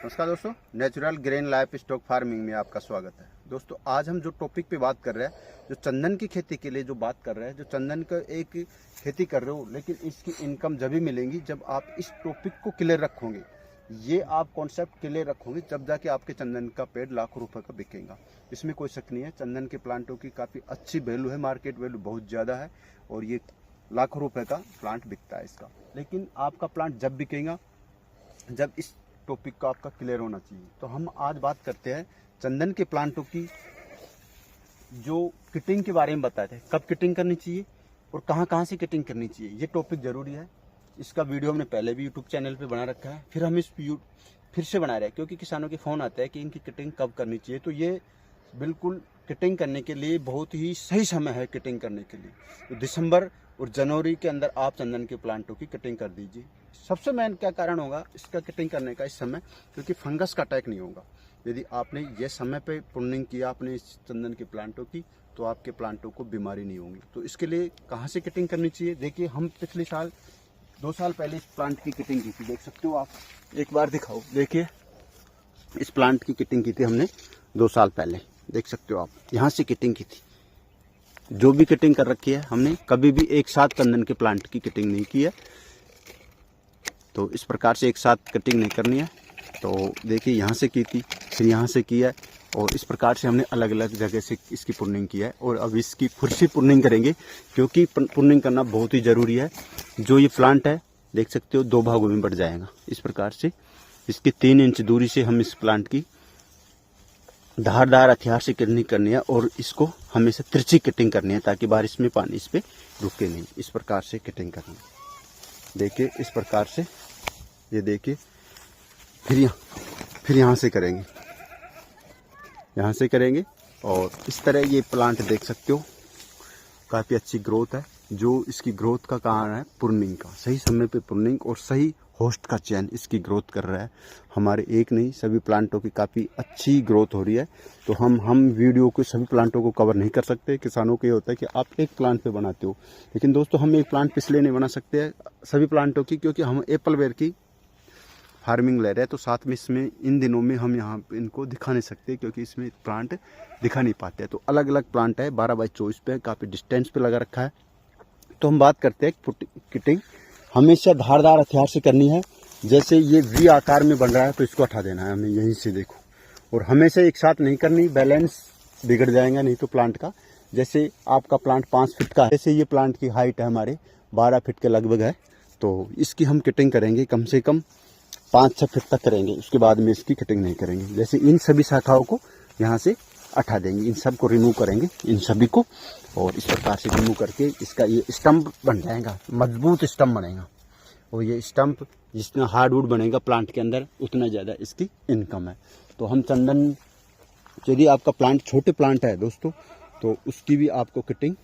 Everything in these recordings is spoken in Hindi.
नमस्कार दोस्तों, natural green life stock farming में आपका स्वागत है। दोस्तों आज हम जो टॉपिक पे बात कर रहे हैं, जो चंदन की खेती के लिए जो बात कर रहे हैं, जो चंदन का एक खेती कर रहे हो, लेकिन इसकी इनकम जब भी मिलेंगी जब आप इस टॉपिक को क्लियर रखोगे। ये आप कॉन्सेप्ट क्लियर रखोगे जब जाके आपके चंदन का पेड़ लाखों रुपए का बिकेगा। इसमें कोई शक नहीं है। चंदन के प्लांटों की काफ़ी अच्छी वैल्यू है, मार्केट वैल्यू बहुत ज़्यादा है और ये लाखों रुपए का प्लांट बिकता है इसका। लेकिन आपका प्लांट जब बिकेगा जब इस टॉपिक का आपका क्लियर होना चाहिए। तो हम आज बात करते हैं चंदन के प्लांटों की जो किटिंग के बारे में बताते हैं, कब किटिंग करनी चाहिए और कहाँ कहाँ से किटिंग करनी चाहिए। ये टॉपिक जरूरी है। इसका वीडियो हमने पहले भी यूट्यूब चैनल पे बना रखा है, फिर हम फिर से बना रहे हैं क्योंकि किसानों के फ़ोन आते हैं कि इनकी किटिंग कब करनी चाहिए। तो ये बिल्कुल किटिंग करने के लिए बहुत ही सही समय है किटिंग करने के लिए। तो दिसंबर और जनवरी के अंदर आप चंदन के प्लांटों की कटिंग कर दीजिए। सबसे मेन क्या कारण होगा इसका कटिंग करने का इस समय, क्योंकि फंगस का अटैक नहीं होगा। यदि आपने ये समय पे प्रूनिंग किया अपने इस चंदन के प्लांटों की तो आपके प्लांटों को बीमारी नहीं होगी। तो इसके लिए कहाँ से कटिंग करनी चाहिए, देखिए हम पिछले साल 2 साल पहले इस प्लांट की कटिंग की थी। देख सकते हो आप, एक बार दिखाओ। देखिए इस प्लांट की कटिंग की थी हमने 2 साल पहले, देख सकते हो आप, यहाँ से कटिंग की थी। जो भी कटिंग कर रखी है हमने, कभी भी एक साथ चंदन के प्लांट की कटिंग नहीं की है। तो इस प्रकार से एक साथ कटिंग नहीं करनी है। तो देखिए यहाँ से की थी, फिर यहाँ से की है और इस प्रकार से हमने अलग अलग जगह से इसकी प्रूनिंग की है। और अब इसकी फिर से प्रूनिंग करेंगे क्योंकि प्रूनिंग करना बहुत ही ज़रूरी है। जो ये प्लांट है देख सकते हो 2 भागों में बढ़ जाएगा। इस प्रकार से इसकी 3 इंच दूरी से हम इस प्लांट की धारदार हथियार से कटिंग करनी है और इसको हमेशा तिरछी कटिंग करनी है ताकि बारिश में पानी इस पर रुके नहीं। इस प्रकार से कटिंग करनी है। देखिए इस प्रकार से, ये देखिए, फिर यहाँ से करेंगे, यहाँ से करेंगे और इस तरह ये प्लांट देख सकते हो काफ़ी अच्छी ग्रोथ है। जो इसकी ग्रोथ का कारण है प्रूनिंग का, सही समय पे प्रूनिंग और सही होस्ट का चयन इसकी ग्रोथ कर रहा है। हमारे एक नहीं सभी प्लांटों की काफ़ी अच्छी ग्रोथ हो रही है। तो हम वीडियो को सभी प्लांटों को कवर नहीं कर सकते। किसानों को ये होता है कि आप एक प्लांट पे बनाते हो, लेकिन दोस्तों हम एक प्लांट पिछले नहीं बना सकते हैं सभी प्लांटों की, क्योंकि हम एप्पल वेयर की फार्मिंग ले रहे हैं। तो साथ में इसमें इन दिनों में हम यहाँ इनको दिखा नहीं सकते क्योंकि इसमें प्लांट दिखा नहीं पाते हैं। तो अलग अलग प्लांट है, 12x24 पे काफ़ी डिस्टेंस पे लगा रखा है। तो हम बात करते हैं किटिंग हमेशा धारदार हथियार से करनी है। जैसे ये वी आकार में बन रहा है तो इसको हटा देना है हमें यहीं से, देखो। और हमेशा एक साथ नहीं करनी, बैलेंस बिगड़ जाएगा नहीं तो प्लांट का। जैसे आपका प्लांट 5 फीट का है, जैसे ये प्लांट की हाइट है हमारे 12 फीट के लगभग है। तो इसकी हम कटिंग करेंगे कम से कम 5-6 फीट तक करेंगे, उसके बाद में इसकी कटिंग नहीं करेंगे। जैसे इन सभी शाखाओं को यहाँ से हटा देंगे, इन सब को रिमूव करेंगे, इन सभी को। और इस प्रकार से रिमूव करके इसका ये स्टंप बन जाएगा, मजबूत स्टंप बनेगा। और ये स्टंप जितना हार्डवुड बनेगा प्लांट के अंदर उतना ज़्यादा इसकी इनकम है। तो हम चंदन, यदि आपका प्लांट छोटे प्लांट है दोस्तों तो उसकी भी आपको कटिंग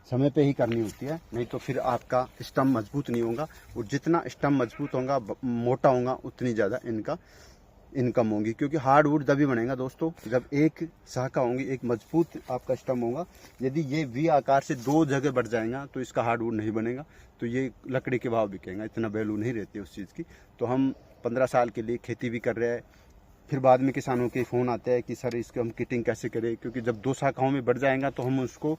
समय पे ही करनी होती है, नहीं तो फिर आपका स्टंप मजबूत नहीं होगा। और जितना स्टंप मजबूत होगा, मोटा होगा, उतनी ज़्यादा इनका इनकम होगी। क्योंकि हार्डवुड तभी बनेगा दोस्तों जब एक शाखा होंगी, एक मजबूत आपका स्टंप होगा। यदि ये वी आकार से 2 जगह बढ़ जाएगा तो इसका हार्डवुड नहीं बनेगा। तो ये लकड़ी के भाव बिकेगा, इतना वैल्यू नहीं रहती उस चीज़ की। तो हम 15 साल के लिए खेती भी कर रहे हैं। फिर बाद में किसानों के फ़ोन आते हैं कि सर इसको हम किटिंग कैसे करें, क्योंकि जब 2 शाखाओं में बढ़ जाएगा तो हम उसको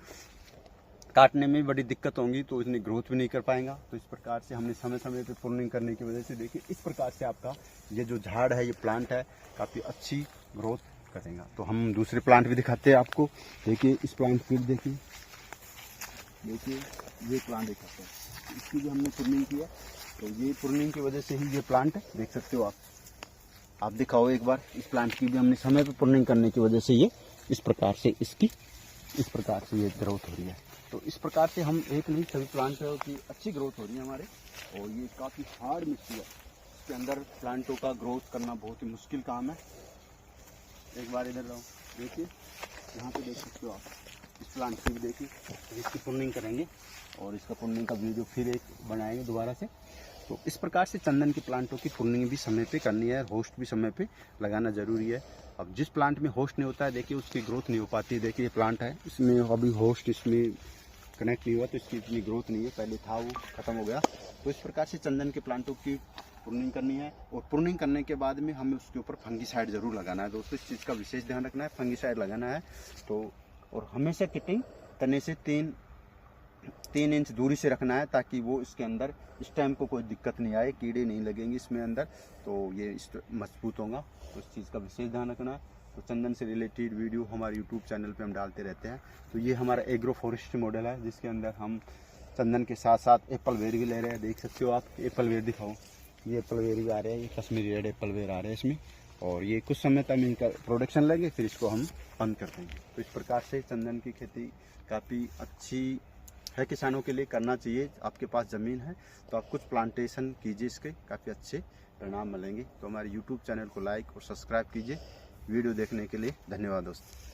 काटने में बड़ी दिक्कत होंगी, तो इतनी ग्रोथ भी नहीं कर पाएगा। तो इस प्रकार से हमने समय समय पे प्रूनिंग करने की वजह से देखिए इस प्रकार से आपका ये जो झाड़ है, ये प्लांट है, काफ़ी अच्छी ग्रोथ करेगा। तो हम दूसरे प्लांट भी दिखाते हैं आपको। देखिए इस प्लांट की देखिए ये प्लांट दिखाते हैं, इसकी भी हमने प्रूनिंग की है। तो ये प्रूनिंग की वजह से ही ये प्लांट देख सकते हो आप दिखाओ एक बार। इस प्लांट की भी हमने समय पर प्रूनिंग करने की वजह से ये इस प्रकार से ये ग्रोथ हो रही है। तो इस प्रकार से हम एक नहीं सभी प्लांट की अच्छी ग्रोथ हो रही है हमारे। और ये काफ़ी हार्ड मिट्टी है, इसके अंदर प्लांटों का ग्रोथ करना बहुत ही मुश्किल काम है। एक बार इधर रहो, देखिए यहाँ पे देख सकते हो आप, इस प्लांट की भी देखिए। इसकी प्रूनिंग करेंगे और इसका प्रूनिंग का वीडियो फिर एक बनाएंगे दोबारा से। तो इस प्रकार से चंदन के प्लांटों की प्रूनिंग भी समय पे करनी है, होस्ट भी समय पे लगाना ज़रूरी है। अब जिस प्लांट में होस्ट नहीं होता है देखिए उसकी ग्रोथ नहीं हो पाती। देखिए ये प्लांट है, इसमें अभी होस्ट इसमें कनेक्ट नहीं हुआ तो इसकी इतनी ग्रोथ नहीं है, पहले था वो ख़त्म हो गया। तो इस प्रकार से चंदन के प्लांटों की प्रूनिंग करनी है। और प्रूनिंग करने के बाद में हमें उसके ऊपर फंगीसाइड ज़रूर लगाना है दोस्तों, इस चीज़ का विशेष ध्यान रखना है, फंगीसाइड लगाना है। तो और हमेशा कटिंग तने से 3 इंच दूरी से रखना है, ताकि वो इसके अंदर इस टाइम को कोई दिक्कत नहीं आए, कीड़े नहीं लगेंगे इसमें अंदर, तो ये मजबूत होगा। तो इस चीज़ का विशेष ध्यान रखना है। तो चंदन से रिलेटेड वीडियो हमारे यूट्यूब चैनल पे हम डालते रहते हैं। तो ये हमारा एग्रो फॉरेस्ट मॉडल है, जिसके अंदर हम चंदन के साथ साथ एप्पल वेयर भी ले रहे हैं। देख सकते हो आप, एप्पल वेयर दिखाओ, ये एप्पल वेयर भी आ रहे हैं, ये कश्मीरी रेड एप्पल वेयर आ रहे हैं इसमें। और ये कुछ समय तक इनका प्रोडक्शन लेंगे, फिर इसको हम बंद कर देंगे। तो इस प्रकार से चंदन की खेती काफ़ी अच्छी है, किसानों के लिए करना चाहिए। आपके पास ज़मीन है तो आप कुछ प्लांटेशन कीजिए, इसके काफ़ी अच्छे परिणाम मिलेंगे। तो हमारे यूट्यूब चैनल को लाइक और सब्सक्राइब कीजिए। वीडियो देखने के लिए धन्यवाद दोस्तों।